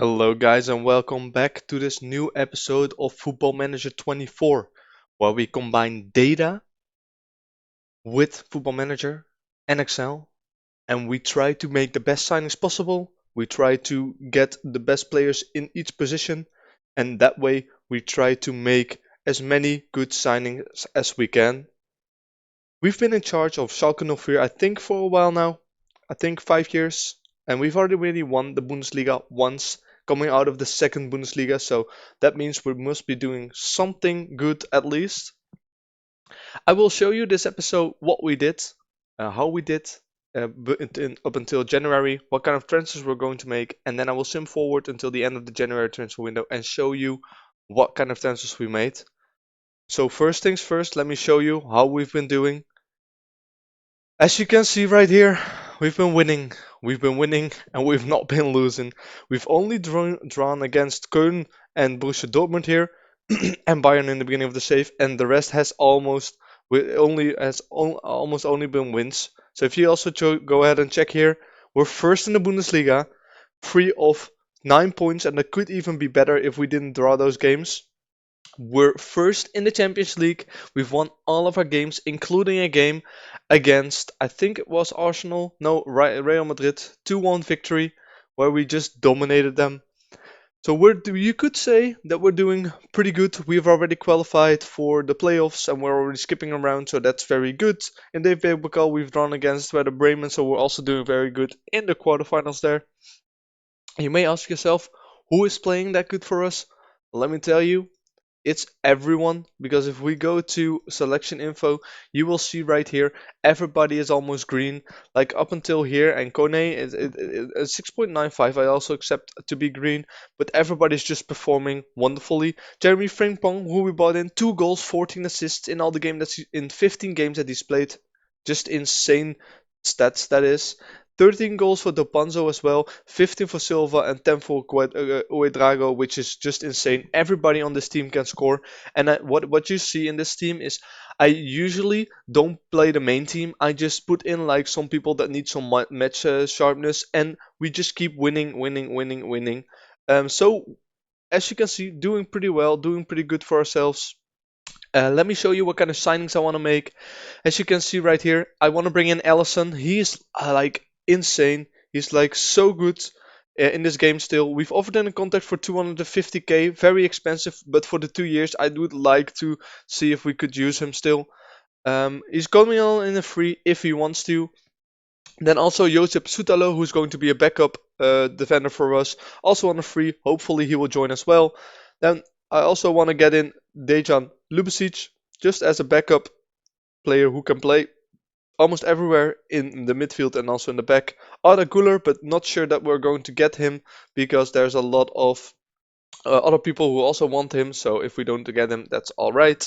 Hello, guys, and welcome back to this new episode of Football Manager 24, where we combine data with Football Manager and Excel, and we try to make the best signings possible. We try to get the best players in each position, and that way we try to make as many good signings as we can. We've been in charge of Schalke 04, I think, for a while now. I think 5 years, and we've already won the Bundesliga once, coming out of the second Bundesliga. So that means we must be doing something good at least. I will show you this episode what we did, how we did, up until January, what kind of transfers we're going to make, and then I will sim forward until the end of the January transfer window and show you what kind of transfers we made. So first things first, let me show you how we've been doing. As you can see right here, we've been winning. We've been winning and we've not been losing. We've only drawn against Köln and Borussia Dortmund here and Bayern in the beginning of the save, and the rest has almost almost only been wins. So if you also go ahead and check here, we're first in the Bundesliga, 3 of 9 points, and that could even be better if we didn't draw those games. We're first in the Champions League. We've won all of our games, including a game against, I think it was Arsenal, no, Real Madrid, 2-1 victory, where we just dominated them. So you could say that we're doing pretty good. We've already qualified for the playoffs and we're already skipping around, so that's very good. In the DFB we've drawn against Werder Bremen, so we're also doing very good in the quarterfinals there. You may ask yourself, who is playing that good for us? Let me tell you, it's everyone, because if we go to selection info, you will see right here everybody is almost green, like up until here, and Kone is 6.95. I also accept to be green, but everybody's just performing wonderfully. Jeremy Frimpong, who we bought in, 2 goals, 14 assists in all the games in 15 games that he's played. Just insane stats, that is. 13 goals for Dopanzo as well, 15 for Silva, and 10 for Uedrago, which is just insane. Everybody on this team can score. And what you see in this team is I usually don't play the main team. I just put in like some people that need some match sharpness, and we just keep winning. So as you can see, doing pretty well, doing pretty good for ourselves. Let me show you what kind of signings I want to make. As you can see right here, I want to bring in Allison. He is like insane. He's like so good in this game still. We've offered him a contract for 250k, very expensive, but for the 2 years, I would like to see if we could use him still. He's coming on in a free if he wants to. Then also Josip Sutalo, who's going to be a backup defender for us, also on a free. Hopefully he will join as well. Then I also want to get in Dejan Lubicic, just as a backup player who can play almost everywhere in the midfield and also in the back. Arda Guler, but not sure that we're going to get him because there's a lot of other people who also want him. So if we don't get him, that's all right.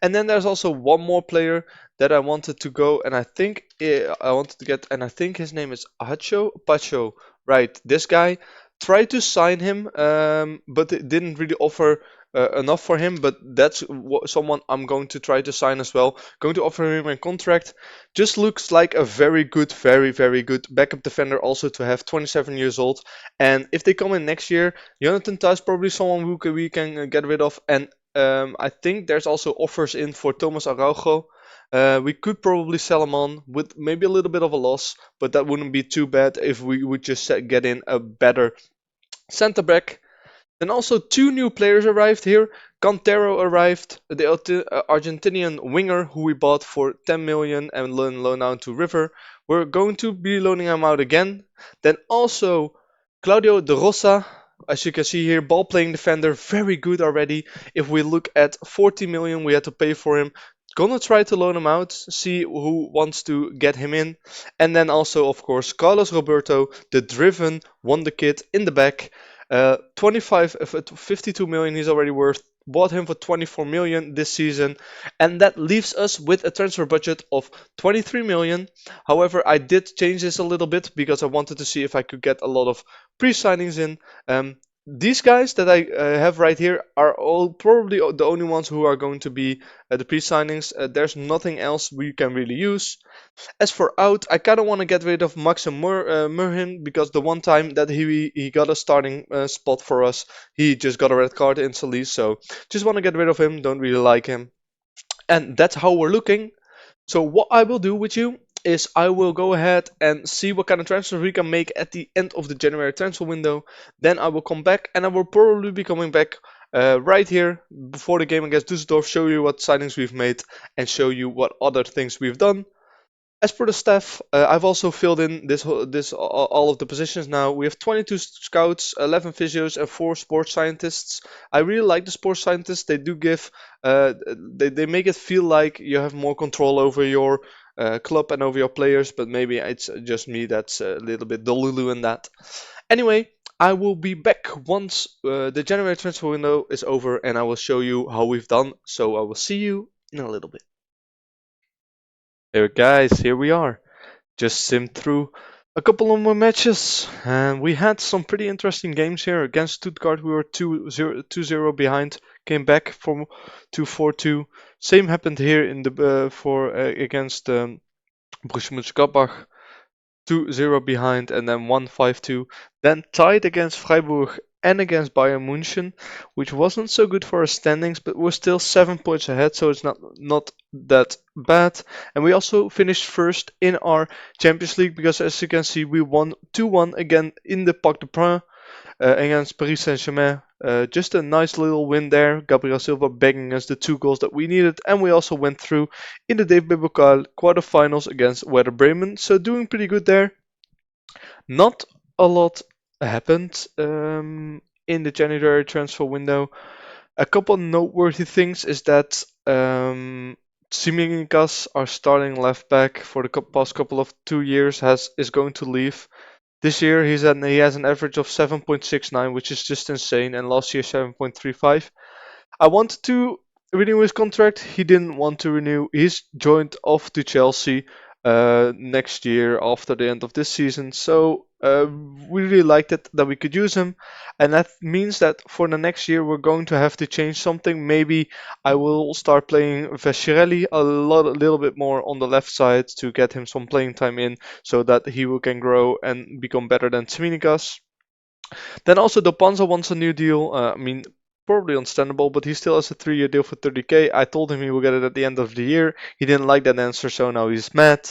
And then there's also one more player that I wanted to go, and I think I wanted to get, and I think his name is Pacho. Right, this guy. Tried to sign him, but it didn't really offer enough for him. But that's someone I'm going to try to sign as well. Going to offer him a contract. Just looks like a very good, very good backup defender. Also to have 27 years old. And if they come in next year, Jonathan Tah is probably someone who we can get rid of. And I think there's also offers in for Thomas Araujo. We could probably sell him on with maybe a little bit of a loss, but that wouldn't be too bad if we would just get in a better center back. Then also 2 new players arrived here. Cantero arrived, the Argentinian winger who we bought for 10 million and loan out to River. We're going to be loaning him out again. Then also Claudio De Rosa, as you can see here, ball playing defender, very good already. If we look at 40 million we had to pay for him. Gonna try to loan him out, see who wants to get him in. And then also, of course, Carlos Roberto, the driven wonder kid in the back. 52 million he's already worth. Bought him for 24 million this season, and that leaves us with a transfer budget of 23 million. However, I did change this a little bit because I wanted to see if I could get a lot of pre-signings in. these guys that I have right here are all probably the only ones who are going to be the pre-signings. There's nothing else we can really use. As for out, I kind of want to get rid of Max and Murhin because the one time that he got a starting spot for us, he just got a red card instantly. So just want to get rid of him. Don't really like him. And that's how we're looking. So what I will do with you is I will go ahead and see what kind of transfers we can make at the end of the January transfer window. Then I will come back and I will probably be coming back right here before the game against Düsseldorf, show you what signings we've made and show you what other things we've done. As for the staff, I've also filled in all of the positions now. We have 22 scouts, 11 physios, and 4 sports scientists. I really like the sports scientists. They do give, they make it feel like you have more control over your club and over your players. But maybe it's just me that's a little bit delulu in that. Anyway, I will be back once the January transfer window is over, and I will show you how we've done. So I will see you in a little bit. Hey guys, here we are. Just simmed through a couple of more matches, and we had some pretty interesting games here. Against Stuttgart, we were 2-0 behind, came back from 2-4-2. Same happened here in the against Borussia Mönchengladbach. 2-0 behind and then 1-5-2. Then tied against Freiburg and against Bayern München, which wasn't so good for our standings, but we're still 7 points ahead, so it's not that bad. And we also finished first in our Champions League because, as you can see, we won 2-1 again in the Parc des Princes against Paris Saint-Germain. Just a nice little win there. Gabriel Silva begging us the 2 goals that we needed, and we also went through in the DFB Pokal quarterfinals against Werder Bremen. So doing pretty good there. Not a lot happened in the January transfer window. A couple noteworthy things is that Tsimikas, our starting left back for the past couple of 2 years, is going to leave. This year he has an average of 7.69, which is just insane, and last year 7.35. I wanted to renew his contract. He didn't want to renew. He's joined off to Chelsea next year after the end of this season. So we really liked it that we could use him, and that means that for the next year we're going to have to change something. Maybe I will start playing Vescirelli a little bit more on the left side to get him some playing time in, so that he can grow and become better than Tsimikas. Then also Dopanza wants a new deal. I mean, probably understandable, but he still has a 3-year deal for 30k. I told him he will get it at the end of the year. He didn't like that answer, so now he's mad.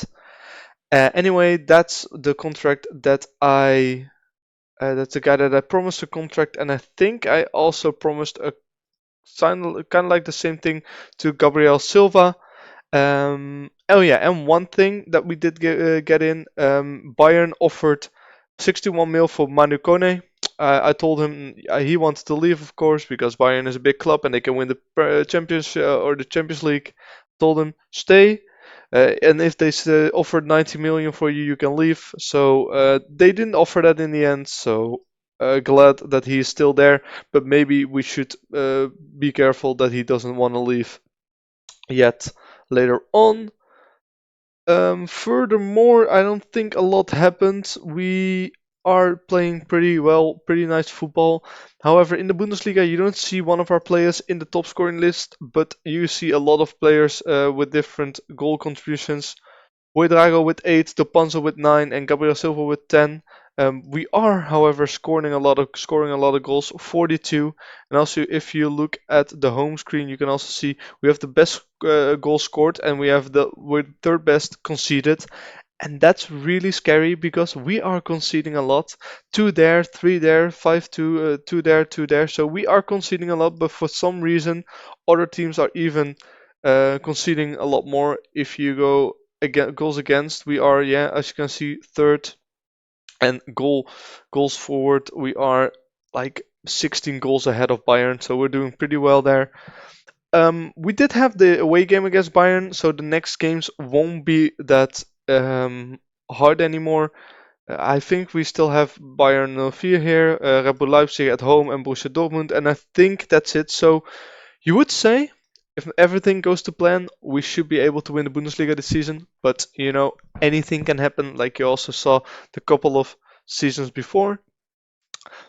Anyway, that's the contract that that's the guy that I promised a contract, and I think I also promised a sign kind of like the same thing to Gabriel Silva. Oh yeah, and one thing that we did get in, Bayern offered 61 mil for Manu Kone. I told him he wanted to leave, of course, because Bayern is a big club and they can win the Champions or the Champions League. Told him stay, and if they offered 90 million for you, you can leave. So they didn't offer that in the end. So glad that he's still there, but maybe we should be careful that he doesn't want to leave yet later on. Furthermore, I don't think a lot happened. We are playing pretty well, pretty nice football. However, in the Bundesliga, you don't see one of our players in the top scoring list, but you see a lot of players with different goal contributions. Drago with 8, Dopanzo with 9, and Gabriel Silva with 10. We are, however, scoring a lot of goals, 42. And also, if you look at the home screen, you can also see we have the best goal scored, and we're third best conceded. And that's really scary because we are conceding a lot. 2 there, 3 there, 5 2, 2 there, 2 there. So we are conceding a lot, but for some reason, other teams are even conceding a lot more. If you go goals against, we are, yeah, as you can see, third, and goals forward, we are like 16 goals ahead of Bayern, so we're doing pretty well there. We did have the away game against Bayern, so the next games won't be that hard anymore. I think we still have Bayern 04 here, Red Bull Leipzig at home, and Borussia Dortmund, and I think that's it. So you would say, if everything goes to plan, we should be able to win the Bundesliga this season. But, you know, anything can happen, like you also saw the couple of seasons before.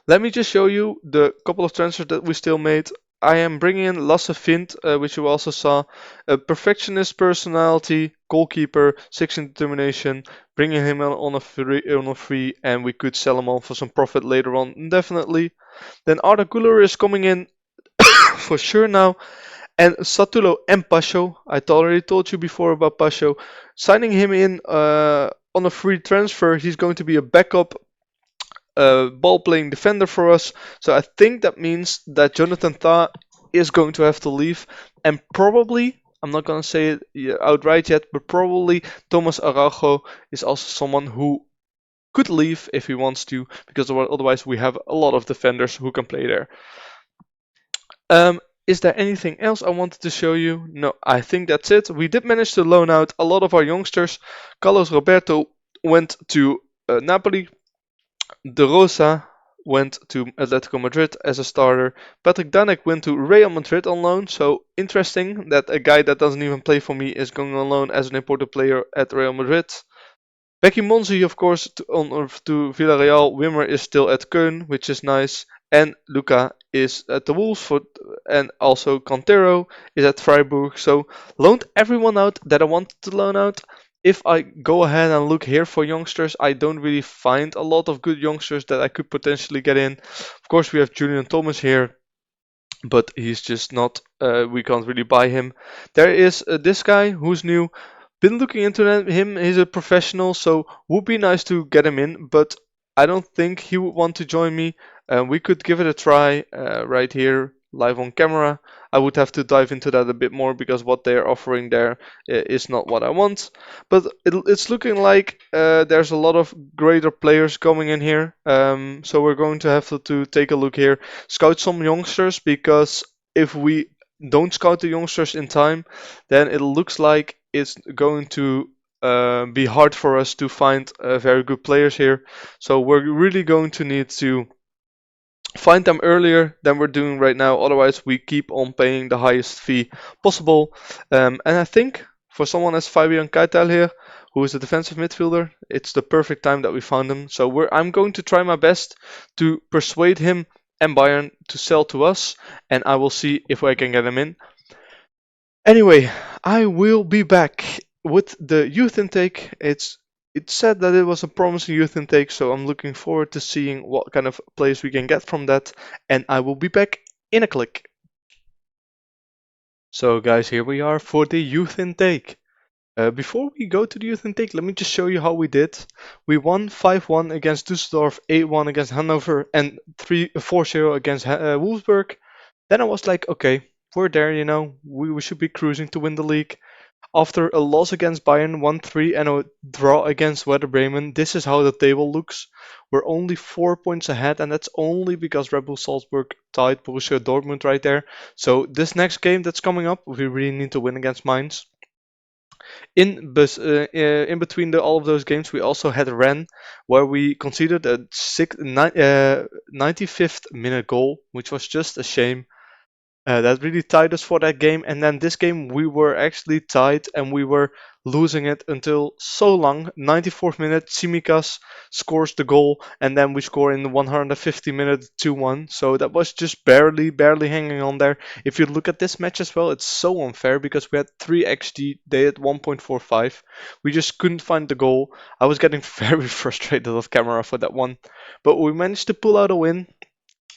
Let me just show you the couple of transfers that we still made. I am bringing in Lasse Vint, which you also saw, a perfectionist personality, goalkeeper, 6 in determination, bringing him on a free, and we could sell him on for some profit later on, definitely. Then Arda Güler is coming in for sure now, and Satulo and Pasho. I already told you before about Pasho. Signing him in on a free transfer, he's going to be a backup ball playing defender for us. So I think that means that Jonathan Tah is going to have to leave, and probably, I'm not going to say it outright yet, but probably Thomas Araujo is also someone who could leave if he wants to, because otherwise we have a lot of defenders who can play there. Is there anything else I wanted to show you? No, I think that's it. We did manage to loan out a lot of our youngsters. Carlos Roberto went to Napoli. De Rosa went to Atletico Madrid as a starter. Patrick Danek went to Real Madrid on loan. So interesting that a guy that doesn't even play for me is going on loan as an imported player at Real Madrid. Becky Monzi, of course, to Villarreal. Wimmer is still at Köln, which is nice. And Luca is at the Wolves, and also Cantero is at Freiburg. So loaned everyone out that I wanted to loan out. If I go ahead and look here for youngsters, I don't really find a lot of good youngsters that I could potentially get in. Of course, we have Julian Thomas here, but he's just not. We can't really buy him. There is this guy who's new. Been looking into him. He's a professional, so would be nice to get him in. But I don't think he would want to join me. We could give it a try right here, live on camera. I would have to dive into that a bit more because what they're offering there is not what I want. But it's looking like there's a lot of greater players coming in here. So we're going to have to take a look here, scout some youngsters, because if we don't scout the youngsters in time, then it looks like it's going to be hard for us to find very good players here. So we're really going to need to find them earlier than we're doing right now. Otherwise, we keep on paying the highest fee possible. And I think for someone as Fabian Keitel here, who is a defensive midfielder, it's the perfect time that we found him. So I'm going to try my best to persuade him and Bayern to sell to us, and I will see if I can get him in. Anyway, I will be back with the youth intake. It said that it was a promising youth intake, so I'm looking forward to seeing what kind of players we can get from that, and I will be back in a click. So guys, here we are for the youth intake. Before we go to the youth intake, let me just show you how we did. We won 5-1 against Düsseldorf, 8-1 against Hanover, and 4-0 against Wolfsburg. Then I was like, okay, we're there, we should be cruising to win the league. After a loss against Bayern 1-3 and a draw against Werder Bremen, this is how the table looks. We're only 4 points ahead, and that's only because Red Bull Salzburg tied Borussia Dortmund right there. So this next game that's coming up, we really need to win against Mainz. In between all of those games, we also had Rennes, where we conceded a 95th minute goal, which was just a shame. That really tied us for that game, and then this game we were actually tied and we were losing it until so long. 94th minute, Tsimikas scores the goal, and then we score in the 150 minute 2-1. So that was just barely hanging on there. If you look at this match as well, it's so unfair because we had 3 XG, they had 1.45. We just couldn't find the goal. I was getting very frustrated off camera for that one, but we managed to pull out a win.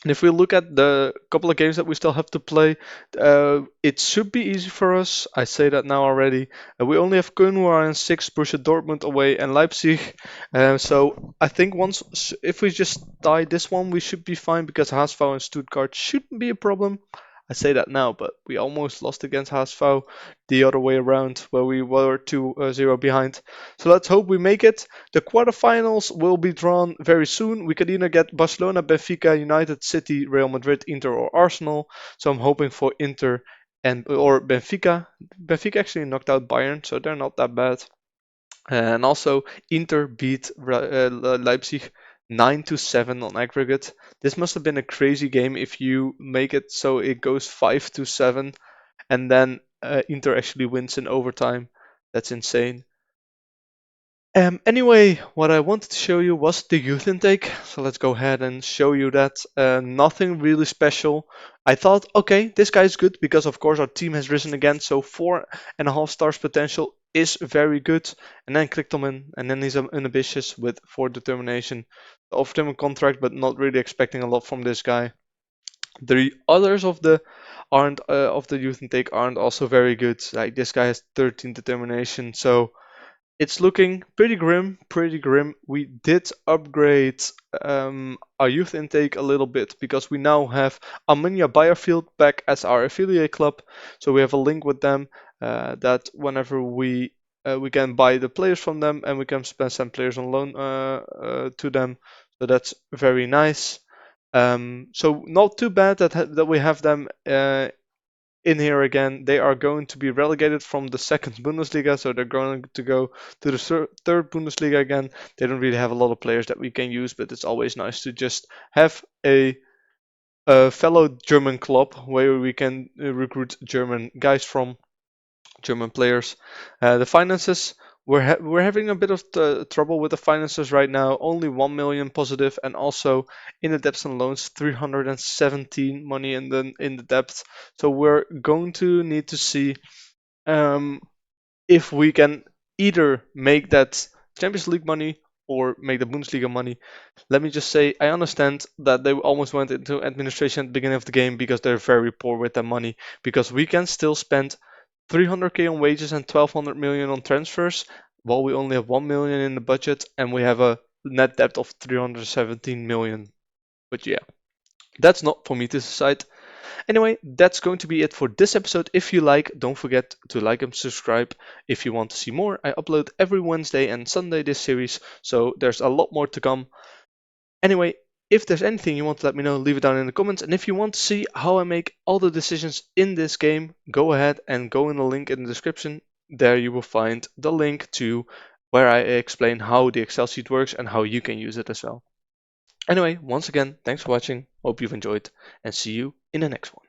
And if we look at the couple of games that we still have to play, it should be easy for us. I say that now already. We only have Köln who are in 6, Borussia Dortmund away, and Leipzig. So I think if we just tie this one, we should be fine because HSV and Stuttgart shouldn't be a problem. I say that now, but we almost lost against HSV the other way around, where we were 2-0 behind. So let's hope we make it. The quarterfinals will be drawn very soon. We could either get Barcelona, Benfica, United, City, Real Madrid, Inter, or Arsenal. So I'm hoping for Inter or Benfica. Benfica actually knocked out Bayern, so they're not that bad. And also Inter beat Leipzig 9-7 on aggregate. This must have been a crazy game if you make it so it goes 5-7 and then Inter actually wins in overtime. That's insane. Anyway, what I wanted to show you was the youth intake. So let's go ahead and show you that. Nothing really special. I thought, okay, this guy is good because of course our team has risen again. So 4.5 stars potential is very good. And then clicked on him, and then he's unambitious with 4 determination. Offered him a contract, but not really expecting a lot from this guy. The others of the youth intake aren't also very good. Like this guy has 13 determination, so it's looking pretty grim, pretty grim. We did upgrade our youth intake a little bit because we now have Arminia Biofield back as our affiliate club. So we have a link with them that whenever we can buy the players from them and we can spend some players on loan to them. So that's very nice. So not too bad that we have them in here again. They are going to be relegated from the second Bundesliga, so they're going to go to the third Bundesliga again. They don't really have a lot of players that we can use, but it's always nice to just have a fellow German club where we can recruit German guys from, German players. The finances. We're having a bit of trouble with the finances right now. Only 1 million positive, and also in the debts and loans, 317 money in the depth. So we're going to need to see um, if we can either make that Champions League money or make the Bundesliga money. Let me just say, I understand that they almost went into administration at the beginning of the game because they're very poor with their money. Because we can still spend 300k on wages and 1200 million on transfers, while we only have 1 million in the budget and we have a net debt of 317 million. But yeah, that's not for me to decide. Anyway, that's going to be it for this episode. If you like, don't forget to like and subscribe. If you want to see more, I upload every Wednesday and Sunday this series, so there's a lot more to come. Anyway, if there's anything you want to let me know, leave it down in the comments. And if you want to see how I make all the decisions in this game, go ahead and go in the link in the description. There you will find the link to where I explain how the Excel sheet works and how you can use it as well. Anyway, once again, thanks for watching. Hope you've enjoyed and see you in the next one.